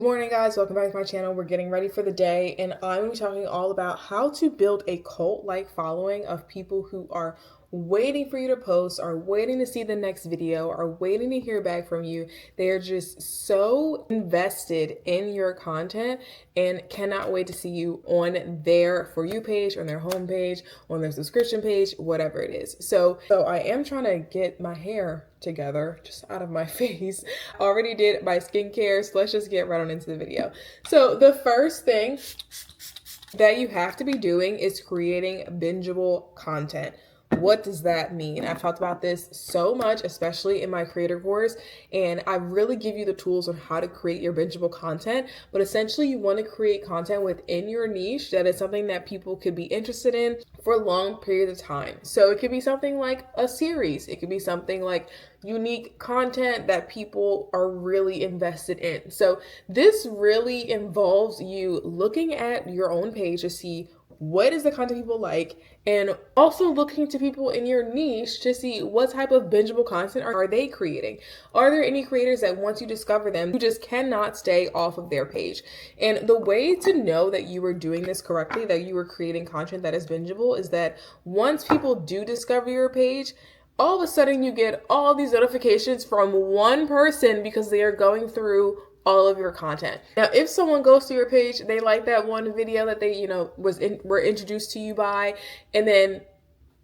Morning guys, welcome back to my channel. We're getting ready for the day and I'm going to be talking all about how to build a cult-like following of people who are waiting for you to post, are waiting to see the next video, are waiting to hear back from you. They are just so invested in your content and cannot wait to see you on their For You page, on their home page, on their subscription page, whatever it is. So I am trying to get my hair together just out of my face. Already did my skincare, so let's just get right on into the video. So the first thing that you have to be doing is creating bingeable content. What does that mean? I've talked about this so much, especially in my creator course, and I really give you the tools on how to create your bingeable content. But essentially, you want to create content within your niche that is something that people could be interested in for long periods of time. So it could be something like a series. It could be something like unique content that people are really invested in. So this really involves you looking at your own page to see what is the content people like, and also looking to people in your niche to see what type of bingeable content are they creating. Are there any creators that once you discover them, you just cannot stay off of their page? And the way to know that you are doing this correctly, that you are creating content that is bingeable, is that once people do discover your page, all of a sudden you get all these notifications from one person because they are going through all of your content. Now, if someone goes to your page, they like that one video that they, were introduced to you by, and then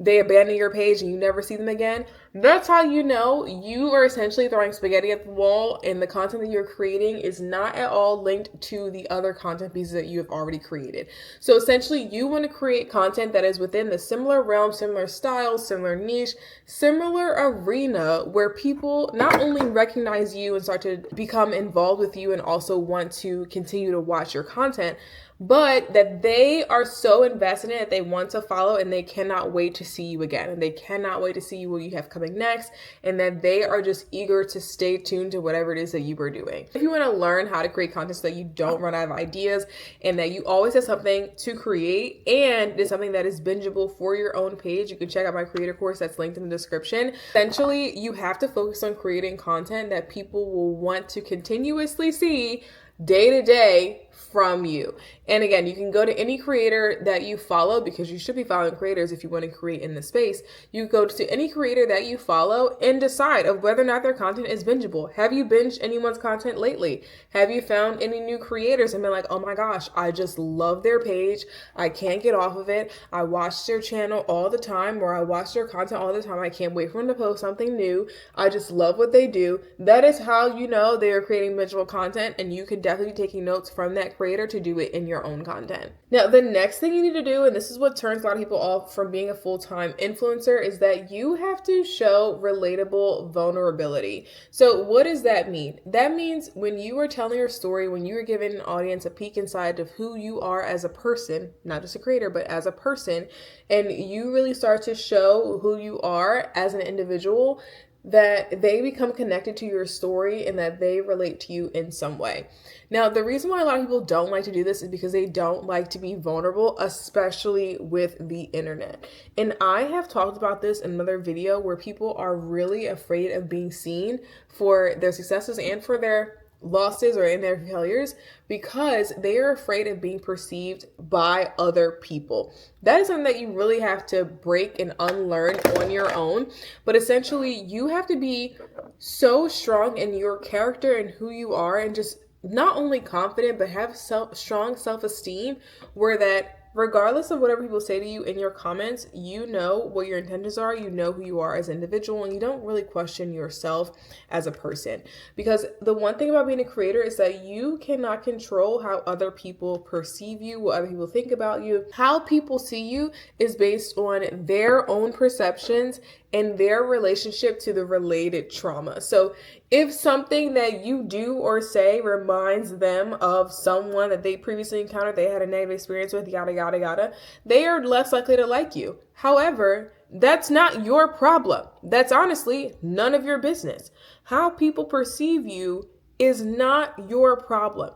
they abandon your page and you never see them again, that's how you know you are essentially throwing spaghetti at the wall and the content that you're creating is not at all linked to the other content pieces that you have already created. So essentially, you want to create content that is within the similar realm, similar style, similar niche, similar arena where people not only recognize you and start to become involved with you and also want to continue to watch your content, but that they are so invested in it, they want to follow and they cannot wait to see you again. And they cannot wait to see what you have coming next. And that they are just eager to stay tuned to whatever it is that you are doing. If you want to learn how to create content so that you don't run out of ideas and that you always have something to create and it's something that is bingeable for your own page, you can check out my creator course that's linked in the description. Essentially, you have to focus on creating content that people will want to continuously see day to day from you. And again, you can go to any creator that you follow, because you should be following creators if you want to create in the space. You go to any creator that you follow and decide of whether or not their content is bingeable. Have you binged anyone's content lately? Have you found any new creators and been like, oh my gosh, I just love their page, I can't get off of it, I watch their channel all the time, or I watch their content all the time, I can't wait for them to post something new, I just love what they do? That is how you know they are creating bingeable content, and you can definitely be taking notes from that creator to do it in your own content. Now, the next thing you need to do, and this is what turns a lot of people off from being a full-time influencer, is that you have to show relatable vulnerability. So what does that mean? That means when you are telling your story, when you are giving an audience a peek inside of who you are as a person, not just a creator, but as a person, and you really start to show who you are as an individual, that they become connected to your story and that they relate to you in some way. Now, the reason why a lot of people don't like to do this is because they don't like to be vulnerable, especially with the internet. And I have talked about this in another video where people are really afraid of being seen for their successes and for their losses or in their failures, because they are afraid of being perceived by other people. That is something that you really have to break and unlearn on your own. But essentially, you have to be so strong in your character and who you are, and just not only confident, but have strong self-esteem, where that regardless of whatever people say to you in your comments, you know what your intentions are, you know who you are as an individual, and you don't really question yourself as a person. Because the one thing about being a creator is that you cannot control how other people perceive you, what other people think about you. How people see you is based on their own perceptions and their relationship to the related trauma. So if something that you do or say reminds them of someone that they previously encountered, they had a negative experience with, yada, yada, yada, they are less likely to like you. However, that's not your problem. That's honestly none of your business. How people perceive you is not your problem.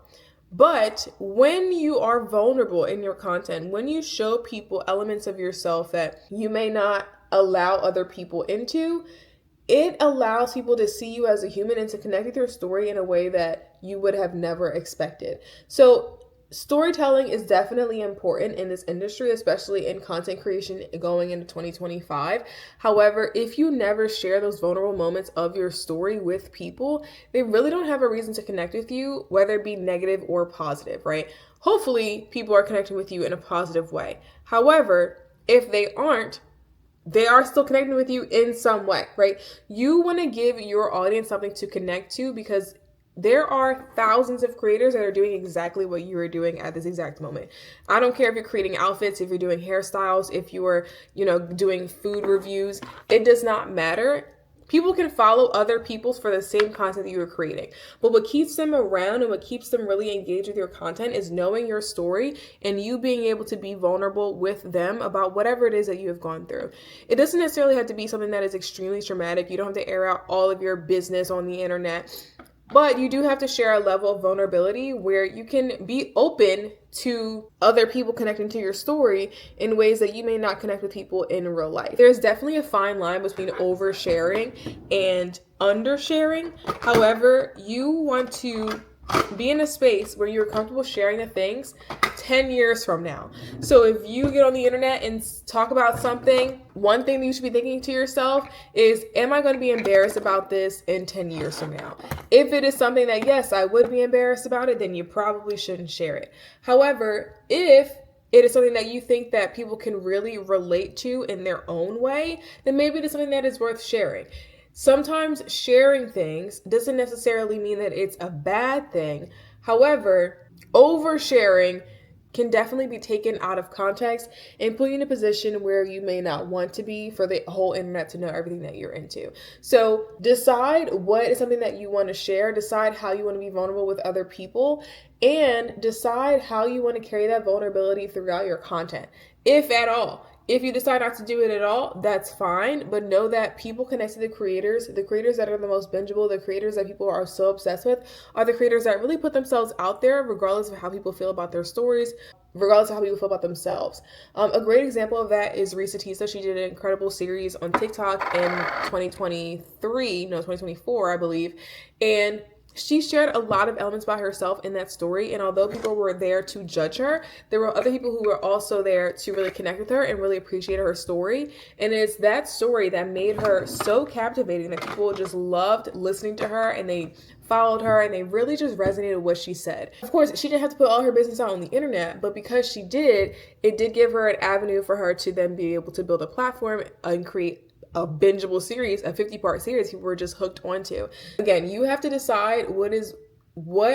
But when you are vulnerable in your content, when you show people elements of yourself that you may not allow other people into, it allows people to see you as a human and to connect with your story in a way that you would have never expected. So storytelling is definitely important in this industry, especially in content creation going into 2025. However, if you never share those vulnerable moments of your story with people, they really don't have a reason to connect with you, whether it be negative or positive, right? Hopefully, people are connecting with you in a positive way. However, if they aren't, they are still connecting with you in some way, right? You want to give your audience something to connect to, because there are thousands of creators that are doing exactly what you are doing at this exact moment. I don't care if you're creating outfits, if you're doing hairstyles, if you are, doing food reviews, it does not matter. People can follow other people for the same content that you are creating. But what keeps them around and what keeps them really engaged with your content is knowing your story and you being able to be vulnerable with them about whatever it is that you have gone through. It doesn't necessarily have to be something that is extremely traumatic. You don't have to air out all of your business on the internet. But you do have to share a level of vulnerability where you can be open to other people connecting to your story in ways that you may not connect with people in real life. There's definitely a fine line between oversharing and undersharing. However, you want to be in a space where you're comfortable sharing the things 10 years from now. So if you get on the internet and talk about something, one thing that you should be thinking to yourself is, am I going to be embarrassed about this in 10 years from now? If it is something that, yes, I would be embarrassed about it, then you probably shouldn't share it. However, if it is something that you think that people can really relate to in their own way, then maybe it is something that is worth sharing. Sometimes sharing things doesn't necessarily mean that it's a bad thing. However, oversharing can definitely be taken out of context and put you in a position where you may not want to be for the whole internet to know everything that you're into. So decide what is something that you want to share, decide how you want to be vulnerable with other people, and decide how you want to carry that vulnerability throughout your content, if at all. If you decide not to do it at all, that's fine, but know that people connect to the creators that are the most bingeable, the creators that people are so obsessed with, are the creators that really put themselves out there regardless of how people feel about their stories, regardless of how people feel about themselves. A great example of that is Risa Tisa. She did an incredible series on TikTok in 2024, I believe, and she shared a lot of elements about herself in that story. And although people were there to judge her, there were other people who were also there to really connect with her and really appreciate her story. And it's that story that made her so captivating that people just loved listening to her, and they followed her, and they really just resonated with what she said. Of course, she didn't have to put all her business out on the internet, but because she did, it did give her an avenue for her to then be able to build a platform and create a bingeable series, a 50-part series people were just hooked onto. Again, you have to decide what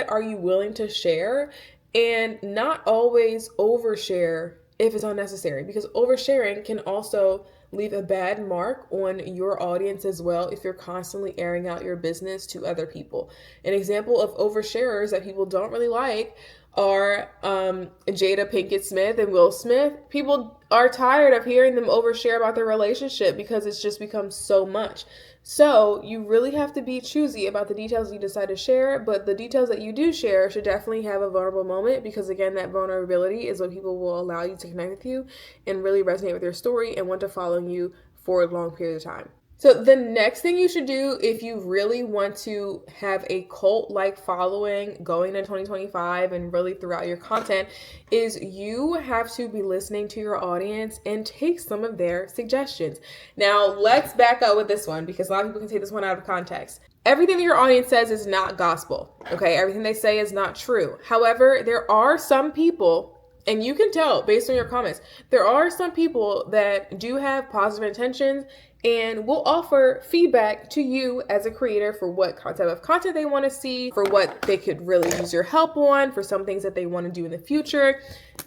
are you willing to share, and not always overshare if it's unnecessary, because oversharing can also leave a bad mark on your audience as well if you're constantly airing out your business to other people. An example of oversharers that people don't really like are Jada Pinkett Smith and Will Smith. People are tired of hearing them overshare about their relationship because it's just become so much. So you really have to be choosy about the details you decide to share, but the details that you do share should definitely have a vulnerable moment, because again, that vulnerability is what people will allow you to connect with you and really resonate with your story and want to follow you for a long period of time. So the next thing you should do if you really want to have a cult-like following going into 2025 and really throughout your content is you have to be listening to your audience and take some of their suggestions. Now, let's back up with this one, because a lot of people can take this one out of context. Everything that your audience says is not gospel, okay? Everything they say is not true. However, there are some people, and you can tell based on your comments, there are some people that do have positive intentions and will offer feedback to you as a creator for what type of content they want to see, for what they could really use your help on, for some things that they want to do in the future.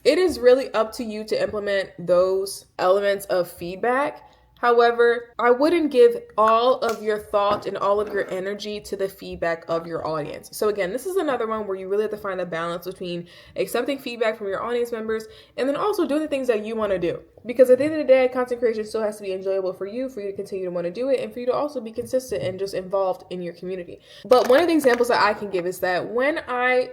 It is really up to you to implement those elements of feedback. However, I wouldn't give all of your thought and all of your energy to the feedback of your audience. So again, this is another one where you really have to find a balance between accepting feedback from your audience members and then also doing the things that you want to do. Because at the end of the day, content creation still has to be enjoyable for you to continue to want to do it, and for you to also be consistent and just involved in your community. But one of the examples that I can give is that when I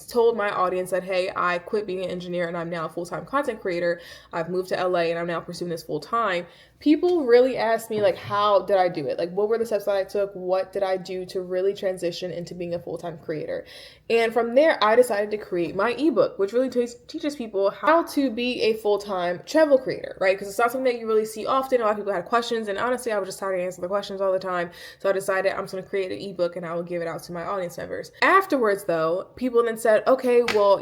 told my audience that, hey, I quit being an engineer and I'm now a full-time content creator, I've moved to LA and I'm now pursuing this full-time, people really ask me, like, how did I do it? Like, what were the steps that I took? What did I do to really transition into being a full-time creator? And from there, I decided to create my ebook, which really teaches people how to be a full-time travel creator, right? Because it's not something that you really see often. A lot of people had questions, and honestly, I was just tired of answering the questions all the time. So I decided I'm just going to create an ebook and I will give it out to my audience members. Afterwards, though, people then said, okay, well,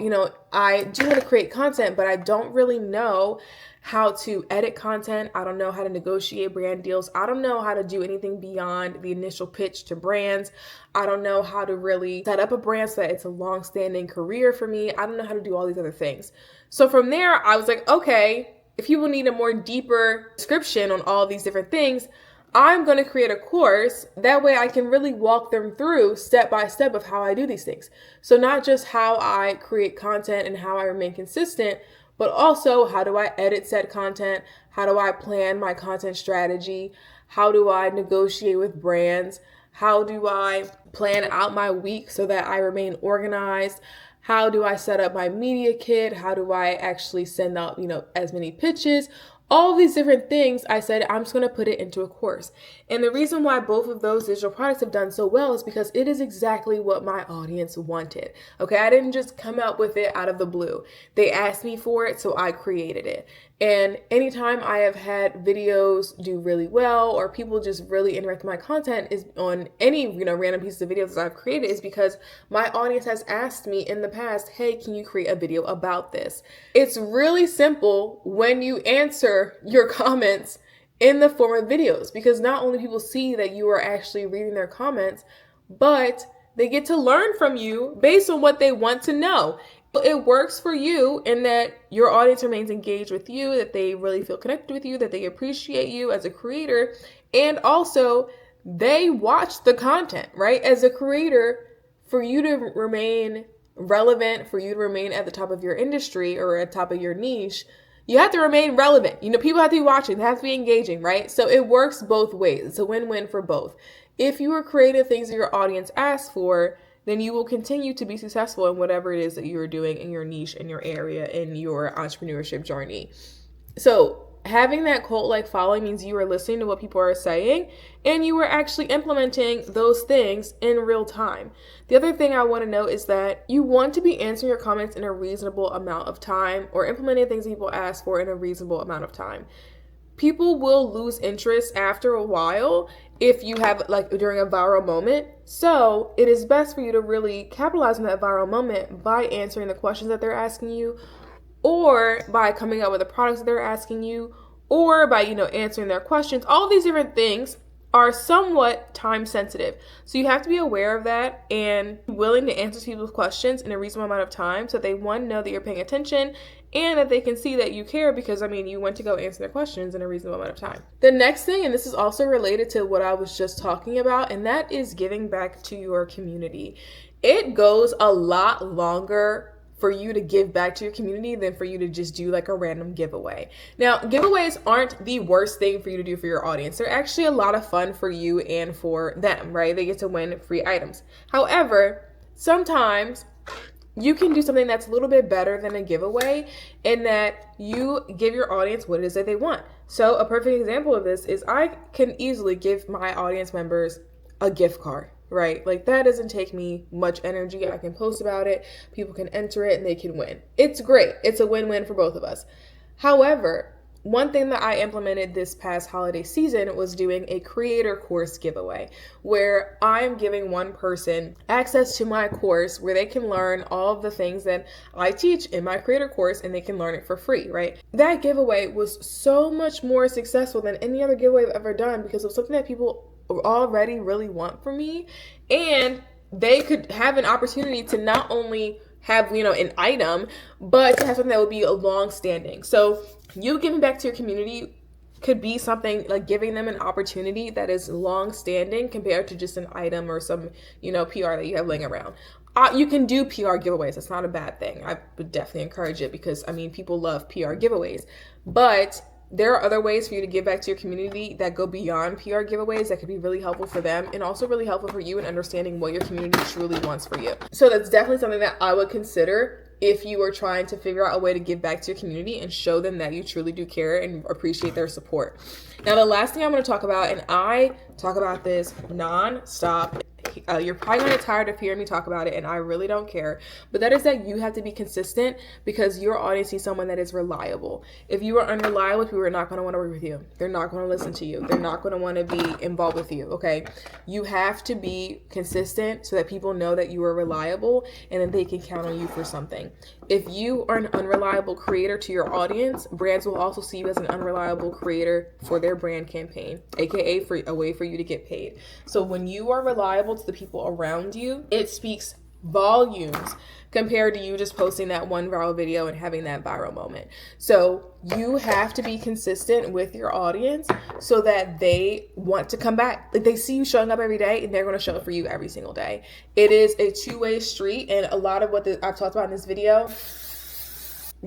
I do want to create content, but I don't really know how to edit content. I don't know how to negotiate brand deals. I don't know how to do anything beyond the initial pitch to brands. I don't know how to really set up a brand so that it's a long-standing career for me. I don't know how to do all these other things. So from there, I was like, okay, if people need a more deeper description on all these different things, I'm going to create a course. That way I can really walk them through step by step of how I do these things. So not just how I create content and how I remain consistent, but also how do I edit said content? How do I plan my content strategy? How do I negotiate with brands? How do I plan out my week so that I remain organized? How do I set up my media kit? How do I actually send out, as many pitches? All these different things, I said, I'm just going to put it into a course. And the reason why both of those digital products have done so well is because it is exactly what my audience wanted. Okay, I didn't just come out with it out of the blue. They asked me for it, so I created it. And anytime I have had videos do really well or people just really interact with my content is on any, random pieces of videos that I've created is because my audience has asked me in the past, hey, can you create a video about this? It's really simple when you answer your comments in the form of videos, because not only people see that you are actually reading their comments, but they get to learn from you based on what they want to know. It works for you in that your audience remains engaged with you, that they really feel connected with you, that they appreciate you as a creator, and also they watch the content, right? As a creator, for you to remain relevant, for you to remain at the top of your industry or at the top of your niche, you have to remain relevant. People have to be watching, they have to be engaging, right? So it works both ways. It's a win-win for both. If you are creating things that your audience asks for, then you will continue to be successful in whatever it is that you are doing in your niche, in your area, in your entrepreneurship journey. So having that cult-like following means you are listening to what people are saying and you are actually implementing those things in real time. The other thing I want to note is that you want to be answering your comments in a reasonable amount of time or implementing things people ask for in a reasonable amount of time. People will lose interest after a while if you have during a viral moment. So it is best for you to really capitalize on that viral moment by answering the questions that they're asking you, or by coming up with the products that they're asking you, or by, answering their questions. All these different things are somewhat time sensitive. So you have to be aware of that and willing to answer people's questions in a reasonable amount of time so they, one, know that you're paying attention and that they can see that you care because, you went to go answer their questions in a reasonable amount of time. The next thing, and this is also related to what I was just talking about, and that is giving back to your community. It goes a lot longer for you to give back to your community than for you to just do a random giveaway. Now, giveaways aren't the worst thing for you to do for your audience. They're actually a lot of fun for you and for them, right? They get to win free items. However, sometimes you can do something that's a little bit better than a giveaway in that you give your audience what it is that they want. So a perfect example of this is I can easily give my audience members a gift card. Right? That doesn't take me much energy. I can post about it. People can enter it and they can win. It's great. It's a win-win for both of us. However, one thing that I implemented this past holiday season was doing a creator course giveaway where I'm giving one person access to my course where they can learn all of the things that I teach in my creator course and they can learn it for free, right? That giveaway was so much more successful than any other giveaway I've ever done because it was something that people already really want from me, and they could have an opportunity to not only have an item, but to have something that would be long-standing. So you giving back to your community could be something like giving them an opportunity that is long-standing compared to just an item or some PR that you have laying around. You can do PR giveaways. That's not a bad thing. I would definitely encourage it because people love PR giveaways, but there are other ways for you to give back to your community that go beyond PR giveaways that could be really helpful for them and also really helpful for you in understanding what your community truly wants for you. So that's definitely something that I would consider if you are trying to figure out a way to give back to your community and show them that you truly do care and appreciate their support. Now, the last thing I'm going to talk about, and I talk about this non-stop, you're probably going to get tired of hearing me talk about it, and I really don't care, but that is that you have to be consistent, because your audience needs someone that is reliable. If you are unreliable, people are not going to want to work with you. They're not going to listen to you. They're not going to want to be involved with you, okay? You have to be consistent so that people know that you are reliable and that they can count on you for something. If you are an unreliable creator to your audience, brands will also see you as an unreliable creator for their brand campaign, aka for a way for you to get paid. So when you are reliable to the people around you, it speaks volumes compared to you just posting that one viral video and having that viral moment. So you have to be consistent with your audience so that they want to come back. Like, they see you showing up every day, and they're going to show up for you every single day. It is a two-way street, and a lot of what I've talked about in this video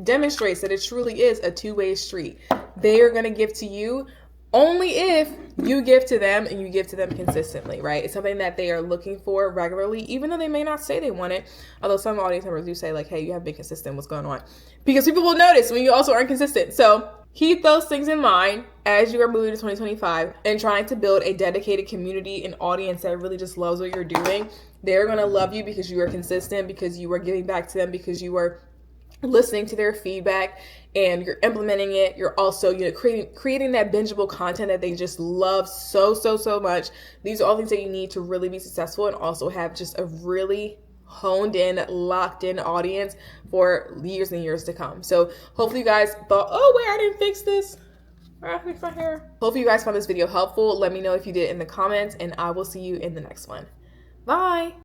demonstrates that it truly is a two-way street. They are going to give to you only if you give to them, and you give to them consistently, right? It's something that they are looking for regularly, even though they may not say they want it. Although some audience members do say, like, hey, you haven't been consistent, what's going on? Because people will notice when you also aren't consistent. So keep those things in mind as you are moving to 2025 and trying to build a dedicated community and audience that really just loves what you're doing. They're going to love you because you are consistent, because you are giving back to them, because you are listening to their feedback and you're implementing it. You're also, creating that bingeable content that they just love so much. These are all things that you need to really be successful and also have just a really honed in, locked in audience for years and years to come. So hopefully you guys thought, oh wait, I didn't fix this. I fixed my hair. Hopefully you guys found this video helpful. Let me know if you did in the comments, and I will see you in the next one. Bye.